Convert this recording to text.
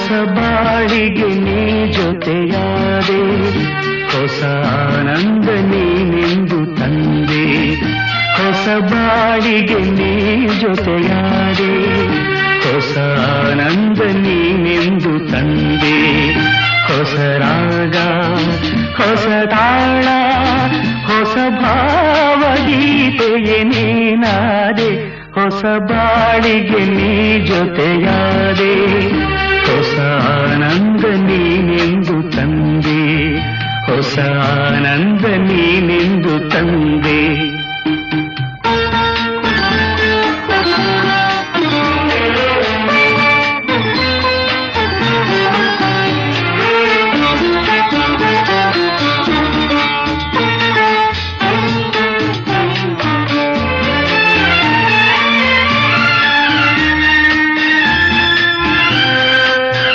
ಹೊಸ ಬಾಳಿಗೆ ನೀ ಜೊತೆಯಾದೆ, ಹೊಸ ಆನಂದ ನೀನೆಂದು ತಂದೆ. ಹೊಸ ಬಾಳಿಗೆ ನೀ ಜೊತೆಯಾದೆ, ಹೊಸ ಆನಂದ ನೀನೆಂದು ತಂದೆ. ಹೊಸ ರಾಗ, ಹೊಸ ತಾಳ, ಹೊಸ ಭಾವಗೀತೆಯೇ ನೀನಾದೆ. ಹೊಸ ಬಾಳಿಗೆ ನೀ ಜೊತೆಯಾದೆ, ಹೊಸ ಆನಂದ ನೀನೆಂದು ತಂದೆ. ಹೊಸ ಆನಂದ ನೀನೆಂದು ತಂದೆ.